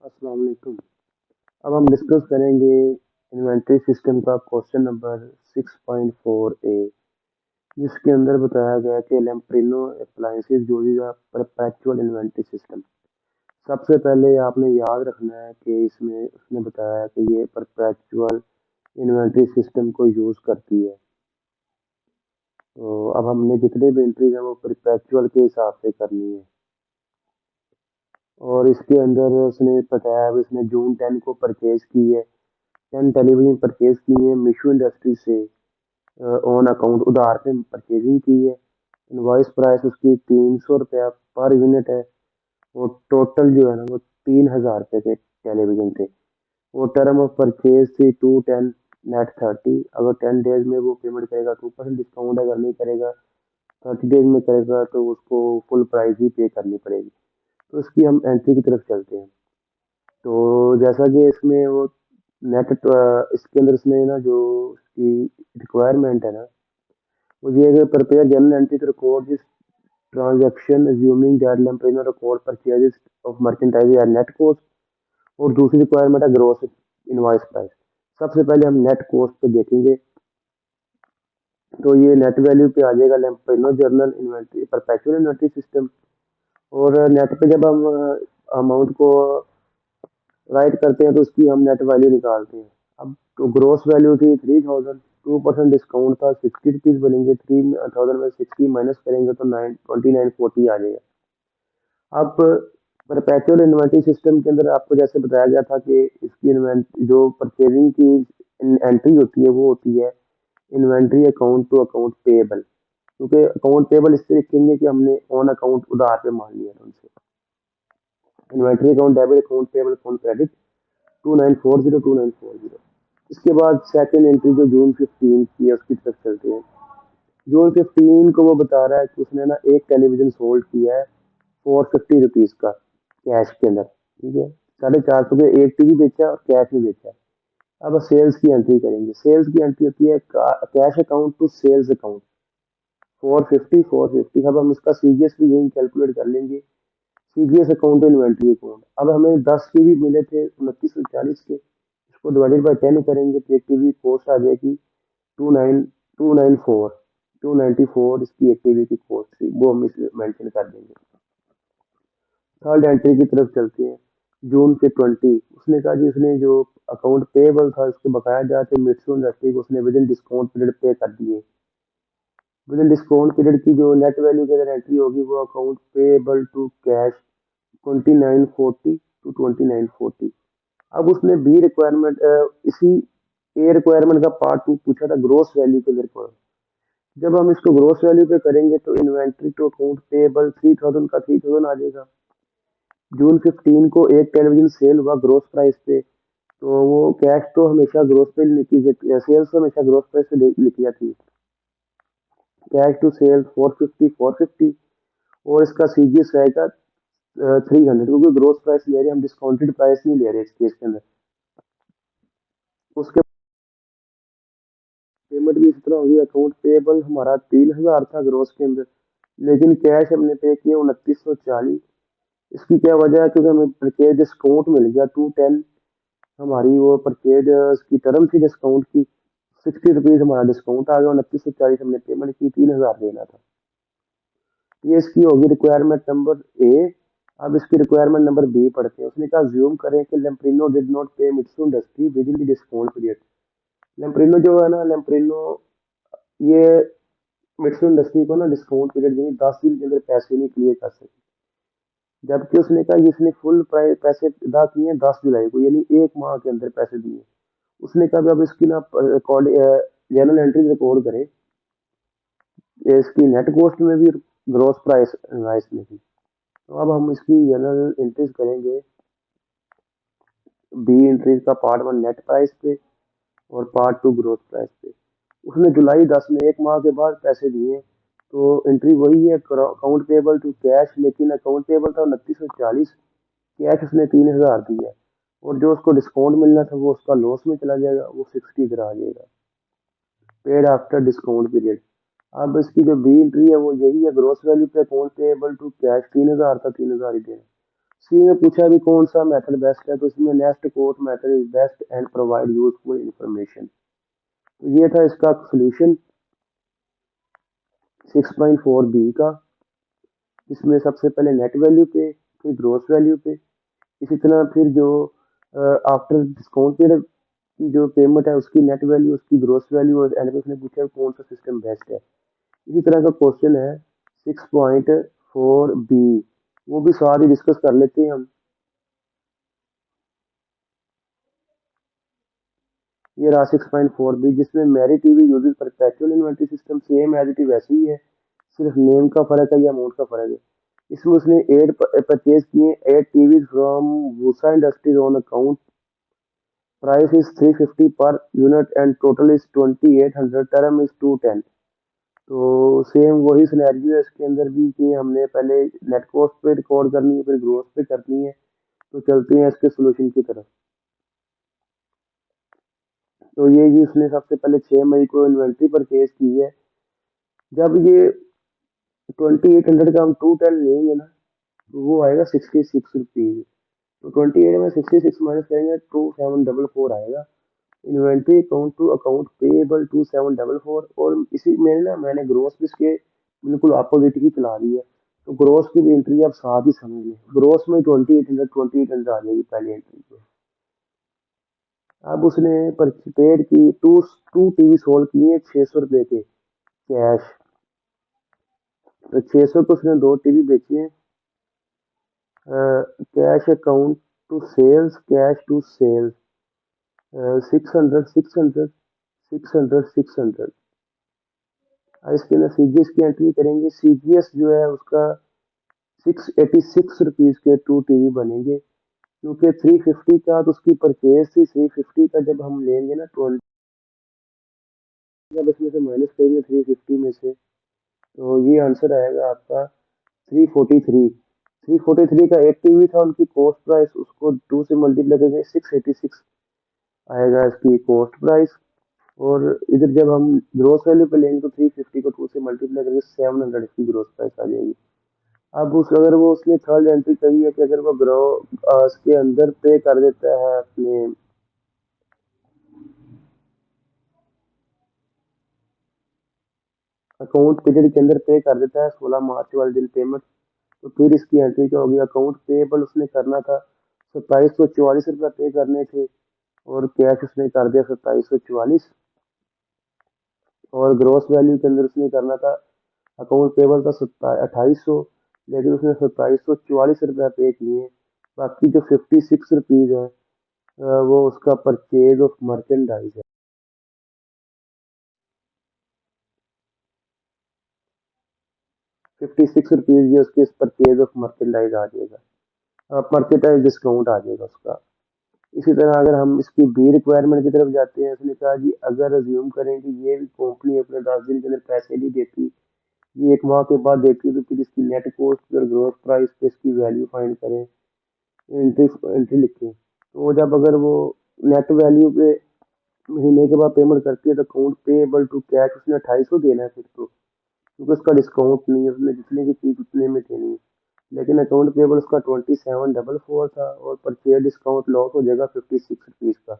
अस्सलाम वालेकुम। अब हम डिस्कस करेंगे इन्वेंटरी सिस्टम का क्वेश्चन नंबर 6.4 ए, जिसके अंदर बताया गया कि लैम्प्रेनो अप्लायंसेस जोड़ेगा परपेचुअल इन्वेंटरी सिस्टम। सबसे पहले आपने याद रखना है कि इसमें उसने बताया है कि ये परपेचुअल इन्वेंटरी सिस्टम को यूज़ करती है। तो अब हमने जितने भी एंट्रीज हैं वो परपेचुअल के हिसाब से करनी है। और इसके अंदर उसने बताया अब इसने जून 10 को परचेज की है, 10 टेलीविजन परचेज की है मिशू इंडस्ट्री से, ऑन अकाउंट उधार पे परचेजिंग की है। इनवॉइस प्राइस उसकी 300 रुपया पर यूनिट है। वो टोटल जो है ना वो 3,000 रुपये के टेलीविजन थे। वो टर्म ऑफ परचेज थी 210 नेट 30। अगर 10 डेज में वो पेमेंट करेगा 2% डिस्काउंट, अगर नहीं करेगा 30 डेज में करेगा तो उसको फुल प्राइस ही पे करनी पड़ेगी। तो इसकी हम एंट्री की तरफ चलते हैं। तो जैसा कि इसमें वो नेट इसके अंदर इसमें ना जो इसकी रिक्वायरमेंट है ना वो ये है कि prepare journal entry to record this transaction assuming that Lamprino record purchases of merchandise at net cost. और दूसरी रिक्वायरमेंट है ग्रॉस इनवॉइस प्राइस। सबसे पहले हम नेट कॉस्ट पे देखेंगे। तो ये नेट वैल्यू पे आ जाएगा Lamprino journal inventory perpetual inventory system. और नेट पे जब हम अमाउंट को राइट करते हैं तो उसकी हम नेट वैल्यू निकालते हैं। अब तो ग्रोस वैल्यू थी 3,000, 2% डिस्काउंट था, 60 रुपीज बनेंगे। 3,000 में 60 माइनस करेंगे तो 2940 आ जाएगा। अब परपेचुअल इन्वेंटरी सिस्टम के अंदर आपको जैसे बताया गया था कि इसकी इन्वेंट जो परचेजिंग की एंट्री होती है वो होती है inventory account to account payable. क्योंकि अकाउंट पेएबल इससे लिखेंगे कि हमने ऑन अकाउंट उधार पे मान लिया था उनसे। Inventory account debit, account payable, account credit, 2940 इसके बाद सेकंड एंट्री जो जून 15 की है उसकी तरफ चलते हैं। जून 15 को वो बता रहा है कि उसने ना एक टेलीविजन सोल्ड किया है 450 रुपीज का कैश के अंदर। ठीक है, 450 का एक टीवी बेचा और कैश में बेचा। अब सेल्स की एंट्री करेंगे। सेल्स की एंट्री होती है cash account to sales account 450। अब हम इसका सीजीएस भी यही कैलकुलेट कर लेंगे। CGS account inventory account. अब हमें 10 टीवी मिले थे 2940 के, इसको डिवाइडेड बाय 10 करेंगे तो एक टीवी कॉस्ट आ जाएगी 29294। 294 इसकी एक टीवी की कॉस्ट थी, वो हम इसमें मेंशन कर देंगे। थर्ड एंट्री की तरफ चलते हैं। जून के 20 उसने कहा जी उसने जो अकाउंट पेएबल था उसके बकाया जाते मिट्सू इंडस्ट्री को उसने विद इन डिस्काउंट पीरियड पे कर दिए। विद इन डिस्काउंट पीरियड की जो नेट वैल्यू के अंदर एंट्री होगी वो account payable to cash 2940 to 2940। अब उसने बी रिक्वायरमेंट इसी ए रिक्वायरमेंट का पार्ट टू पूछा था ग्रोस वैल्यू के अंदर। जब हम इसको ग्रोस वैल्यू पे करेंगे तो इन्वेंट्री टू अकाउंट पेएबल 3,000 का 3,000 आ जाएगा। जून 15 को एक टेलीविजन सेल हुआ ग्रोस प्राइस पे। तो वो कैश तो हमेशा ग्रोस पे लिखी जाती है, सेल्स तो हमेशा ग्रोस प्राइस पे लिखी जाती है। Cash to sales 450। और इसका सीजीएस रहेगा 300, क्योंकि ग्रोस प्राइस ले रहे हैं हम, डिस्काउंटेड प्राइस नहीं ले रहे इस केस के अंदर। उसके पेमेंट भी इस तरह होगी। अकाउंट पेएबल हमारा 3,000 था ग्रोस के अंदर, लेकिन कैश हमने पे किया 2940। इसकी क्या वजह है? क्योंकि हमें परचेज डिस्काउंट मिल गया 210। हमारी वो परचेज की टर्म थी डिस्काउंट की, 60 रुपीज हमारा डिस्काउंट आ गया। 2940 हमने पेमेंट की, 3,000 देना था। ये इसकी होगी रिक्वायरमेंट नंबर ए। अब इसकी रिक्वायरमेंट नंबर बी पढ़ते हैं। उसने कहा ज्यूम करें कि लेम्प्रिनो did not pay Mitsu industry with in the discount period. Lamprino जो है ना, लेम्प्रिनो ये मिट्सू इंडस्ट्री को ना डिस्काउंट पीरियड यानी 10 दिन के अंदर पैसे नहीं क्लियर कर सके। जबकि उसने कहा कि इसने फुल प्राइस पैसे अदा किए हैं 10 जुलाई को, यानी एक माह के अंदर पैसे दिए। उसने कहा अब इसकी ना जर्नल एंट्री रिकॉर्ड करें, इसकी नेट कॉस्ट में भी ग्रॉस प्राइस प्राइस में भी। तो अब हम इसकी जर्नल एंट्रीज करेंगे। बी एंट्रीज का पार्ट 1 नेट प्राइस पे और पार्ट 2 ग्रॉस प्राइस पे। उसने जुलाई 10 में एक माह के बाद पैसे दिए। तो एंट्री वही है अकाउंट पेबल टू कैश, लेकिन अकाउंट पेबल था 2940, कैश उसने 3,000 दिया। और जो उसको डिस्काउंट मिलना था वो उसका लॉस में चला जाएगा, वो 60 इधर आ जाएगा। Paid after discount period. अब इसकी जो बी एंट्री है वो यही है, ग्रॉस वैल्यू पे अकाउंट पेएबल टू कैश 3,000 था, 3,000 ही देना। सी में पूछा भी कौन सा मेथड बेस्ट है, तो इसमें nest coat method is best and provide useful information. तो ये था इसका सोल्यूशन 6.4 बी का। इसमें सबसे पहले नेट वैल्यू पे, फिर ग्रोस वैल्यू पे, इसी तरह फिर जो आफ्टर डिस्काउंट पीरियड की जो पेमेंट है उसकी नेट वैल्यू, उसकी ग्रोस वैल्यू, और एंड में उसने पूछा कौन सा सिस्टम बेस्ट है। इसी तरह का क्वेश्चन है 6.4 बी, वो भी साथ ही डिस्कस कर लेते हैं हम। ये रहा 6.4 बी, जिसमें मेरी TV uses perpetual inventory system same as it is वैसे ही है, सिर्फ नेम का फर्क है या अमाउंट का फर्क है। इसमें उसने 8 परचेज किए, 8 TV from Vusa industries on account, price is 350 per unit and total is 2800, term is 210। तो सेम वही सिनेरियो है इसके अंदर भी कि हमने पहले नेट कॉस्ट पे रिकॉर्ड करनी है, फिर ग्रोथ पे करनी है। तो चलते हैं इसके सोल्यूशन की तरफ। तो ये जी उसने सबसे पहले 6 मई को इन्वेंट्री परचेज की है। जब ये 2800 का हम 210 लेंगे ना, तो वो आएगा 66 रुपीज। तो 28 में 66 माइनस करेंगे 2744 आएगा। Inventory account to account payable 2744। और इसी में ना मैंने ग्रोस भी इसके बिल्कुल अपोजिट ही चला दी है। तो ग्रोस की भी एंट्री आप साथ ही समझ लें, ग्रोस में 2800 आ जाएगी पहली एंट्री पे। अब उसने पेड की टू टू टीवी सोल्ड किए 600 रुपए के कैश। तो 600 को उसने 2 टीवी बेची है। Cash account to sales, cash to sales, 600 600 600 600। अब इसके अंदर सीजीएस की एंट्री करेंगे। सीजीएस जो है उसका 686 रुपीज के 2 टीवी बनेंगे, क्योंकि 350 का तो उसकी परचेज थी। 350 का जब हम लेंगे ना 20, जब इसमें से माइनस करेंगे 350 में से, तो ये आंसर आएगा आपका 343। 343 का 8 टीवी था, उनकी कॉस्ट प्राइस, उसको 2 से मल्टीप्लाई करके 686 आएगा इसकी कॉस्ट प्राइस। और इधर जब हम ग्रोस वैल्यू पे लेंगे तो 350 को 2 से मल्टीप्लाई करके 700 इसकी ग्रोस प्राइस आ जाएगी। अब उस अगर वो उसने थर्ड एंट्री करी है कि अगर वो इसके अंदर पे कर देता है अपने अकाउंट पीरियड के अंदर पे कर देता है 16 मार्च वाले दिन पेमेंट, तो फिर इसकी एंट्री क्या होगी। अकाउंट पेएबल उसने करना था 2744 रुपये पे करने थे, और कैश उसने कर दिया 2744। और ग्रोस वैल्यू के अंदर उसने करना था, अकाउंट पेबल था 2800, लेकिन उसने 2744 रुपया पे किए। बाकी जो 56 रुपीज है वो उसका परचेज ऑफ मर्चेंडाइज है। 56 रुपीज ये उसके परचेज ऑफ मर्चेंडाइज आ जाएगा, मर्चेंडाइज डिस्काउंट आ जाएगा उसका। इसी तरह अगर हम इसकी बी रिक्वायरमेंट की तरफ जाते हैं, इसने कहा जी अगर अज्यूम करें कि ये कंपनी अपने 10 दिन के अंदर पैसे नहीं देती, ये 1 माह के बाद देती है, तो फिर इसकी नेट कॉस्ट और ग्रोस प्राइस पे इसकी वैल्यू फाइंड करें, एंट्री एंट्री लिखें। तो जब अगर वो नेट वैल्यू पे महीने के बाद पेमेंट करती है, तो अकाउंट पेएबल टू कैश उसने 2800 देना है फिर तो, क्योंकि उसका डिस्काउंट नहीं है, उसने जितने की चीज उतने में देनी है। लेकिन अकाउंट पेएबल उसका 2744 था, और परचेज डिस्काउंट लॉस हो जाएगा 56 रुपीज का।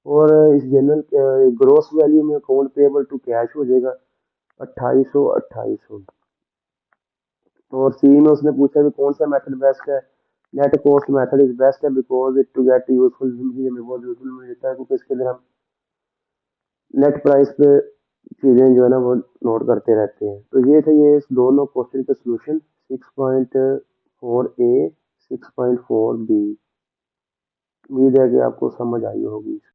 और इस जनरल ग्रोस वैल्यू में अकाउंट पेएबल टू कैश हो जाएगा 2800। और सी में उसने पूछा कि कौन सा मेथड बेस्ट है। Net cost method is best है because it to get useful, हमें बहुत यूजफुल मिल जाता है, क्योंकि इसके अंदर हम नेट प्राइस पे चीजें जो है ना वो नोट करते रहते हैं। तो ये थे ये इस दोनों क्वेश्चन के सोल्यूशन 6.4 ए, 6.4 बी। उम्मीद है कि आपको समझ आई होगी।